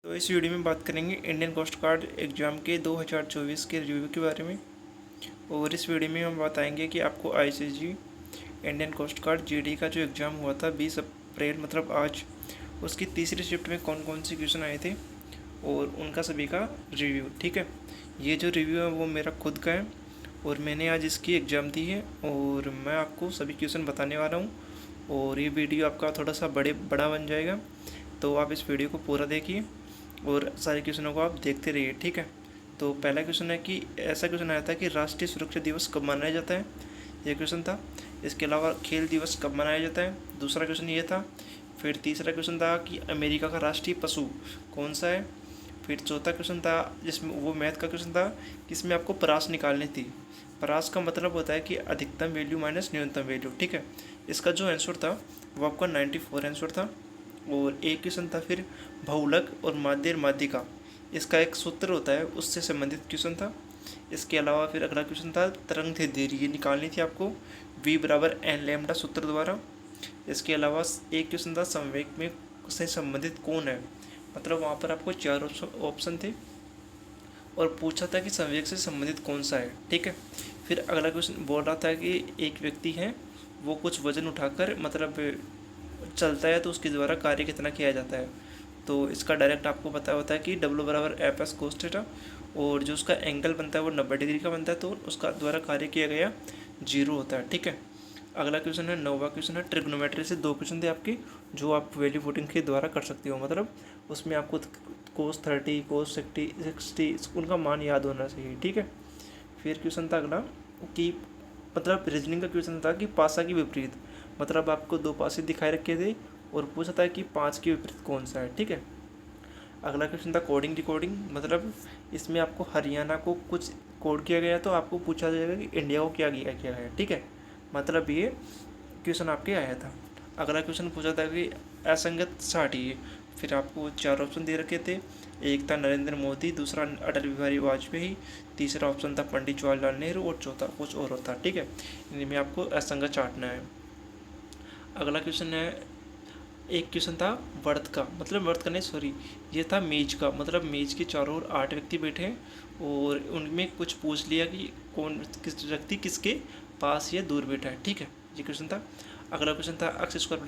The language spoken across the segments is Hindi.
तो इस वीडियो में बात करेंगे इंडियन कोस्ट गार्ड एग्ज़ाम के 2024 के रिव्यू के बारे में। और इस वीडियो में हम बताएंगे कि आपको ICG Indian Coast Guard GD का जो एग्ज़ाम हुआ था 20 अप्रैल मतलब आज, उसकी तीसरी शिफ्ट में कौन कौन से क्वेश्चन आए थे और उनका सभी का रिव्यू। ठीक है, ये जो रिव्यू है वो मेरा खुद का है और मैंने आज इसकी एग्ज़ाम दी है और मैं आपको सभी क्वेश्चन बताने वाला हूँ। और ये वीडियो आपका थोड़ा सा बड़ा बन जाएगा, तो आप इस वीडियो को पूरा देखिए और सारे क्वेश्चनों को आप देखते रहिए। ठीक है, तो पहला क्वेश्चन है कि ऐसा क्वेश्चन आया था कि राष्ट्रीय सुरक्षा दिवस कब मनाया जाता है, ये क्वेश्चन था। इसके अलावा खेल दिवस कब मनाया जाता है, दूसरा क्वेश्चन ये था। फिर तीसरा क्वेश्चन था कि अमेरिका का राष्ट्रीय पशु कौन सा है। फिर चौथा क्वेश्चन था जिसमें वो मैथ का क्वेश्चन था जिसमें आपको परास निकालनी थी। परास का मतलब होता है कि अधिकतम वैल्यू माइनस न्यूनतम वैल्यू। ठीक है, इसका जो आंसर था वो आपका 94 आंसर था। और एक क्वेश्चन था फिर बहुलक और माध्य माध्यिका, इसका एक सूत्र होता है उससे संबंधित क्वेश्चन था। इसके अलावा फिर अगला क्वेश्चन था तरंग थे देरी, ये निकालनी थी आपको v बराबर एन लैम्डा सूत्र द्वारा। इसके अलावा एक क्वेश्चन था संवेग में से संबंधित कौन है, मतलब वहाँ पर आपको 4 ऑप्शन थे और पूछा था कि संवेग से संबंधित कौन सा है। ठीक है, फिर अगला क्वेश्चन बोल रहा था कि एक व्यक्ति है वो कुछ वजन उठाकर मतलब चलता है तो उसके द्वारा कार्य कितना किया जाता है। तो इसका डायरेक्ट आपको पता होता है कि W बराबर एफ एस कोस थीटा, और जो उसका एंगल बनता है वो 90 डिग्री का बनता है, तो उसका द्वारा कार्य किया गया 0 होता है। ठीक है, अगला क्वेश्चन है 9वां क्वेश्चन है ट्रिग्नोमेट्री से 2 क्वेश्चन थे आपके जो आप वैल्यू पुटिंग के द्वारा कर सकते हो, मतलब उसमें आपको कोस 30 कोस 60 उनका मान याद होना चाहिए। ठीक है, फिर क्वेश्चन था अगला कि मतलब रीजनिंग का क्वेश्चन था कि पासा की विपरीत, मतलब आपको 2 पासे दिखाई रखे थे और पूछा था कि 5 के विपरीत कौन सा है। ठीक है, अगला क्वेश्चन था कोडिंग डिकोडिंग, मतलब इसमें आपको हरियाणा को कुछ कोड किया गया तो आपको पूछा जाएगा कि इंडिया को क्या किया गया। ठीक है, मतलब ये क्वेश्चन आपके आया था। अगला क्वेश्चन पूछा था कि असंगत हटाइए, फिर आपको 4 ऑप्शन दे रखे थे। एक था नरेंद्र मोदी, दूसरा अटल बिहारी वाजपेयी, तीसरा ऑप्शन था पंडित जवाहरलाल नेहरू और चौथा कुछ और होता। ठीक है, इनमें आपको असंगत चाटना है। अगला क्वेश्चन है, एक क्वेश्चन था वर्त का, मतलब वर्त का नहीं सॉरी, ये था मेज का, मतलब मेज के चारों ओर 8 व्यक्ति बैठे हैं और उनमें कुछ पूछ लिया कि कौन किस व्यक्ति किसके पास या दूर बैठा है। ठीक है, ये क्वेश्चन था। अगला क्वेश्चन था एक्स स्क्वायर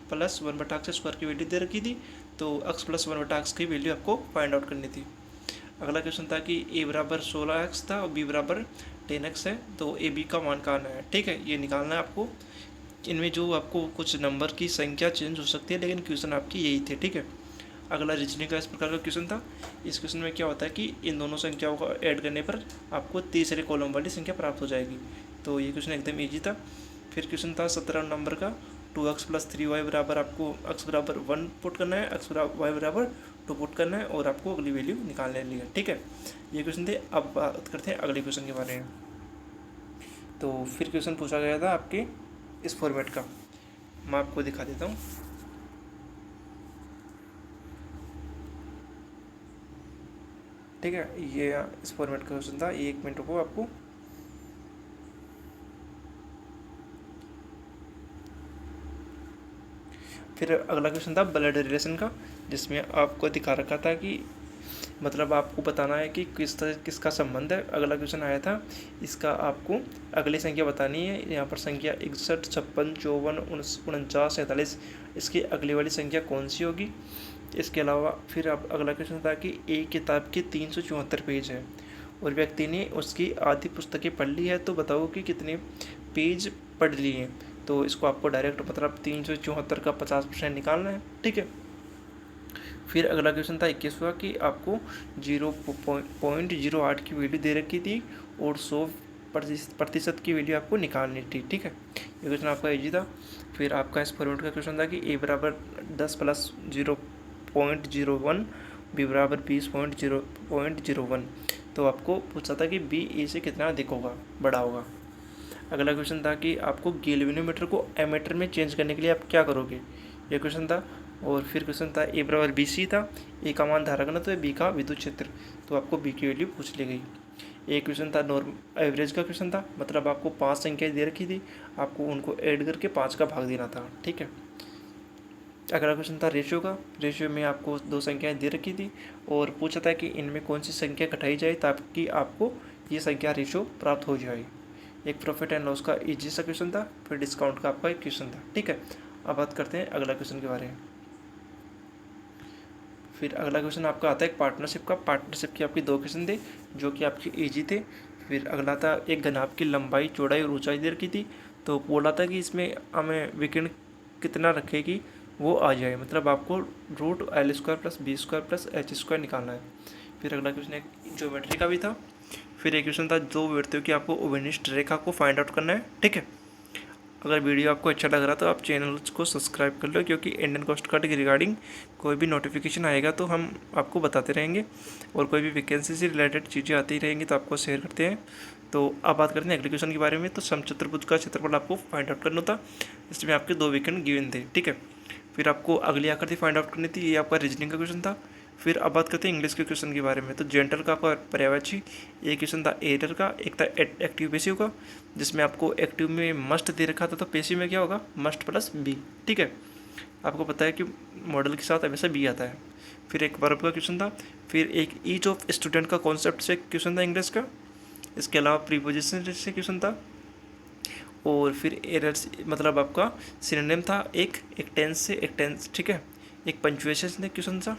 प्लस 1/x² की वैल्यू दे रखी थी, तो x प्लस 1/x की वैल्यू आपको फाइंड आउट करनी थी। अगला क्वेश्चन था कि a बराबर 16x था और b बराबर 10x है, तो a b का मान कहाँ है। ठीक है, ये निकालना है आपको। इनमें जो आपको कुछ नंबर की संख्या चेंज हो सकती है लेकिन क्वेश्चन आपकी यही थे। ठीक है, अगला रीजनिंग का इस प्रकार का क्वेश्चन था। इस क्वेश्चन में क्या होता है कि इन दोनों संख्याओं को ऐड करने पर आपको तीसरे कॉलम वाली संख्या प्राप्त हो जाएगी, तो ये क्वेश्चन एकदम ईजी था। फिर क्वेश्चन था 17 नंबर का 2x प्लस 3y बराबर, आपको x बराबर 1 पुट करना है, y बराबर 2 पुट करना है और आपको अगली वैल्यू निकालने लिया। ठीक है, ये क्वेश्चन थे। अब बात करते हैं अगले क्वेश्चन के बारे में। तो फिर क्वेश्चन पूछा गया था आपके इस फॉर्मेट का, मैं आपको दिखा देता हूँ। ठीक है, ये इस फॉर्मेट का क्वेश्चन था। 1 मिनट को आपको फिर अगला क्वेश्चन था ब्लड रिलेशन का, जिसमें आपको दिखा रखा था कि मतलब आपको बताना है कि किसका संबंध है। अगला क्वेश्चन आया था, इसका आपको अगली संख्या बतानी है। यहाँ पर संख्या 61, 56, 54, 49, 47, इसकी अगली वाली संख्या कौन सी होगी। इसके अलावा फिर अब अगला क्वेश्चन था कि एक किताब के 374 पेज हैं और व्यक्ति ने उसकी आधी पुस्तकें पढ़ ली है, तो बताओ कि कितने पेज पढ़ लिए हैं। तो इसको आपको डायरेक्ट मतलब 374 का 50% निकालना है। ठीक है, फिर अगला क्वेश्चन था 21वां कि आपको 0.08 की वैल्यू दे रखी थी और 100% की वैल्यू आपको निकालनी थी। ठीक है, ये क्वेश्चन आपका इजी था। फिर आपका इस फॉर्मेट का क्वेश्चन था कि a बराबर 10 प्लस 0.01, b बराबर 20.0.01, तो आपको पूछा था कि b a से कितना अधिक होगा, बड़ा होगा। अगला क्वेश्चन था कि आपको गैल्वेनोमीटर को एमीटर में चेंज करने के लिए आप क्या करोगे, ये क्वेश्चन था। और फिर क्वेश्चन था ए बराबर बी सी था, ए का मान धारा घनत्व है, बी का विद्युत क्षेत्र, तो आपको बी की वैल्यू पूछ ली गई। एक क्वेश्चन था नॉर्म एवरेज का क्वेश्चन था, मतलब आपको 5 संख्याएं दे रखी थी, आपको उनको ऐड करके 5 का भाग देना था। ठीक है, अगला क्वेश्चन था रेशियो का। रेशियो में आपको दो संख्याएं दे रखी थी और पूछा था कि इनमें कौन सी संख्या घटाई जाए ताकि आपको ये संख्या रेशियो प्राप्त हो जाए। एक प्रॉफिट एंड लॉस का इजी सा क्वेश्चन था, फिर डिस्काउंट का आपका एक क्वेश्चन था। ठीक है, अब बात करते हैं अगला क्वेश्चन के बारे में। फिर अगला क्वेश्चन आपका आता है पार्टनरशिप का। पार्टनरशिप की आपकी दो क्वेश्चन थे जो कि आपके इजी थे। फिर अगला था एक घनाभ की लंबाई, चौड़ाई और ऊंचाई दे रखी थी, तो बोला था कि इसमें हमें विकर्ण कितना रखेगी वो आ जाए, मतलब आपको √L² + B² + H² निकालना है। फिर अगला क्वेश्चन एक ज्योमेट्री का भी था। फिर एक क्वेश्चन था दो व्यक्तियों की आपको उपनिष्ठ रेखा को फाइंड आउट करना है। ठीक है, अगर वीडियो आपको अच्छा लग रहा तो आप चैनल को सब्सक्राइब कर लो, क्योंकि इंडियन कोस्ट गार्ड के रिगार्डिंग कोई भी नोटिफिकेशन आएगा तो हम आपको बताते रहेंगे, और कोई भी वैकेंसी से रिलेटेड चीज़ें आती रहेंगी तो आपको शेयर करते हैं। तो अब बात करते हैं अगले क्वेश्चन के बारे में। तो समचतुर्भुज का क्षेत्रफल आपको फाइंड आउट करना था, इसमें आपके दो विकर्ण गिवन थे। ठीक है, फिर आपको अगली आकृति फाइंड आउट करनी थी, ये आपका रीजनिंग का क्वेश्चन था। फिर अब बात करते हैं इंग्लिश के क्वेश्चन के बारे में। तो जेंटल का आपका पर्यायवाची, एक क्वेश्चन था एरर का, एक था एक्टिव पेसिव का, जिसमें आपको एक्टिव में मस्ट दे रखा था तो पेसिव में क्या होगा मस्ट + बी। ठीक है, आपको पता है कि मॉडल के साथ हमेशा बी आता है। फिर एक वर्ब का क्वेश्चन था। फिर एक ईच ऑफ स्टूडेंट का कॉन्सेप्ट से क्वेश्चन था इंग्लिश का। इसके अलावा प्रीपोजिशन से क्वेश्चन था, और फिर एरर्स मतलब आपका सिनोनिम था एक टेंस से एक टेंस। ठीक है, एक पंचुएशन से क्वेश्चन था।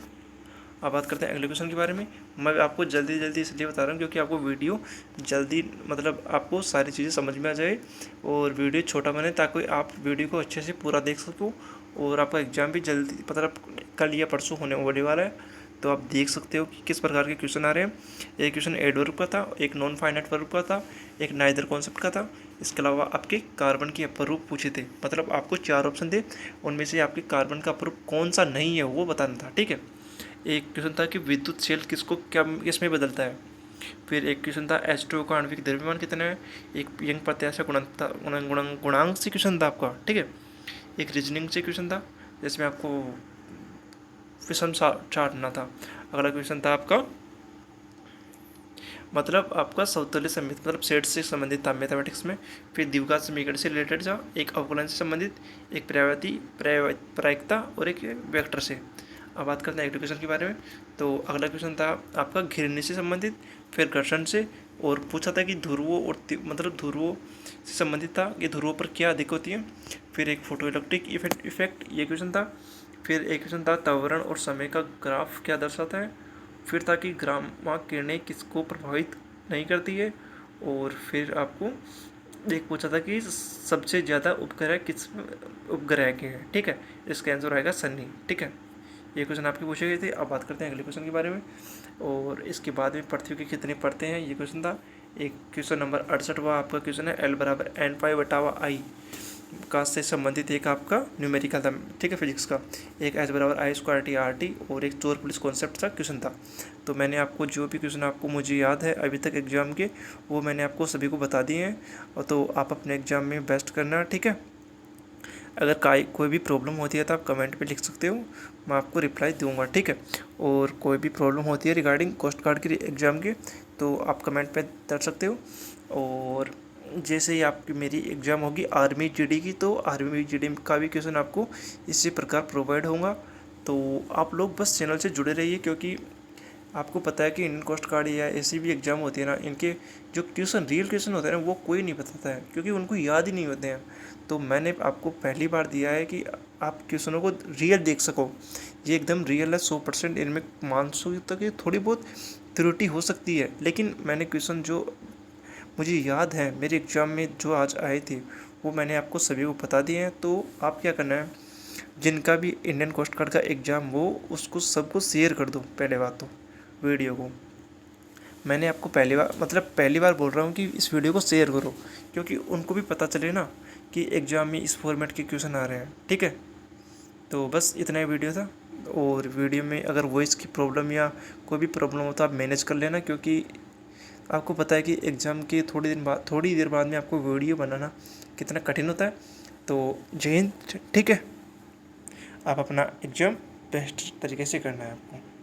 अब बात करते हैं अगले क्वेश्चन के बारे में। मैं आपको जल्दी जल्दी इसलिए बता रहा हूँ क्योंकि आपको वीडियो जल्दी मतलब आपको सारी चीज़ें समझ में आ जाए और वीडियो छोटा बने ताकि आप वीडियो को अच्छे से पूरा देख सको, और आपका एग्ज़ाम भी जल्दी मतलब कल या परसों होने वाला है, तो आप देख सकते हो कि किस प्रकार के क्वेश्चन आ रहे हैं। एक क्वेश्चन एडवर्ब का था, एक नॉन फाइनाइट वर्ब का था, एक नाइदर कॉन्सेप्ट का था। इसके अलावा आपके कार्बन के अपरूप पूछे थे, मतलब आपको 4 ऑप्शन थे, उनमें से आपके कार्बन का अपरूप कौन सा नहीं है वो बताना था। ठीक है, एक क्वेश्चन था कि विद्युत शेल किसको क्या किसमें बदलता है। फिर एक क्वेश्चन था H2O का आणविक द्रव्यमान कितना है। एक यंग प्रत्याशा गुणांक से क्वेश्चन था आपका। ठीक है, एक रीजनिंग से क्वेश्चन था जिसमें आपको विषम छाटना था। अगला क्वेश्चन था आपका मतलब आपका समतुल्य समीकरण मतलब सेट से संबंधित था मैथमेटिक्स में। फिर द्विघात समीकरण से रिलेटेड था, एक अवकलन से संबंधित, एक प्रायिकता और एक वेक्टर से। अब बात करते हैं एग्रीकल्चर के बारे में। तो अगला क्वेश्चन था आपका घिरने से संबंधित, फिर घर्षण से, और पूछा था कि ध्रुवों और मतलब ध्रुवों से संबंधित था कि ध्रुवों पर क्या अधिक होती है। फिर एक फोटो इलेक्ट्रिक इफेक्ट ये क्वेश्चन था। फिर एक क्वेश्चन था तावरण और समय का ग्राफ क्या दर्शाता है। फिर था कि गामा किरणें किसको प्रभावित नहीं करती है। और फिर आपको एक पूछा था कि सबसे ज़्यादा उपग्रह किस उपग्रह के हैं। ठीक है, इसका आंसर आएगा सनी। ठीक है, ये क्वेश्चन आपके पूछे गए थे। अब बात करते हैं अगले क्वेश्चन के बारे में। और इसके बाद में पृथ्वी की कितनी परतें हैं ये क्वेश्चन था। एक क्वेश्चन नंबर 68वां आपका क्वेश्चन है L = n π/i का से संबंधित एक आपका न्यूमेरिकल था। ठीक है, फिजिक्स का। एक H = I² RT और एक चोर पुलिस कॉन्सेप्ट का क्वेश्चन था। तो मैंने आपको जो भी क्वेश्चन आपको मुझे याद है अभी तक एग्जाम के, वो मैंने आपको सभी को बता दिए हैं, और तो आप अपने एग्जाम में बेस्ट करना। ठीक है, अगर कोई भी प्रॉब्लम होती है तो आप कमेंट पे लिख सकते हो, मैं आपको रिप्लाई दूंगा। ठीक है, और कोई भी प्रॉब्लम होती है रिगार्डिंग कोस्ट गार्ड के एग्ज़ाम के तो आप कमेंट पे कर सकते हो। और जैसे ही आपकी मेरी एग्ज़ाम होगी आर्मी जीडी की, तो आर्मी जीडी का भी क्वेश्चन आपको इसी प्रकार प्रोवाइड होगा। तो आप लोग बस चैनल से जुड़े रहिए, क्योंकि आपको पता है कि इंडियन कोस्ट गार्ड या ऐसी भी एग्ज़ाम होती है ना, इनके जो रियल क्वेश्चन होते हैं ना वो कोई नहीं बताता है, क्योंकि उनको याद ही नहीं होते हैं। तो मैंने आपको पहली बार दिया है कि आप क्वेश्चनों को रियल देख सको। ये एकदम रियल है 100%। इनमें मानसून तक ये थोड़ी बहुत त्रुटि हो सकती है, लेकिन मैंने क्वेश्चन जो मुझे याद है मेरे एग्ज़ाम में जो आज आए थे वो मैंने आपको सभी को बता दिए हैं। तो आप क्या करना है, जिनका भी इंडियन कोस्ट गार्ड का एग्ज़ाम वो उसको सबको शेयर कर दो। पहले बात तो वीडियो को मैंने आपको पहली बार बोल रहा हूँ कि इस वीडियो को शेयर करो, क्योंकि उनको भी पता चले ना कि एग्ज़ाम में इस फॉर्मेट के क्वेश्चन आ रहे हैं। ठीक है, तो बस इतना ही वीडियो था। और वीडियो में अगर वॉइस की प्रॉब्लम या कोई भी प्रॉब्लम हो तो आप मैनेज कर लेना, क्योंकि आपको पता है कि एग्ज़ाम के थोड़ी देर बाद में आपको वीडियो बनाना कितना कठिन होता है। तो जय हिंद। ठीक है, आप अपना एग्ज़ाम बेस्ट तरीके से करना है आपको।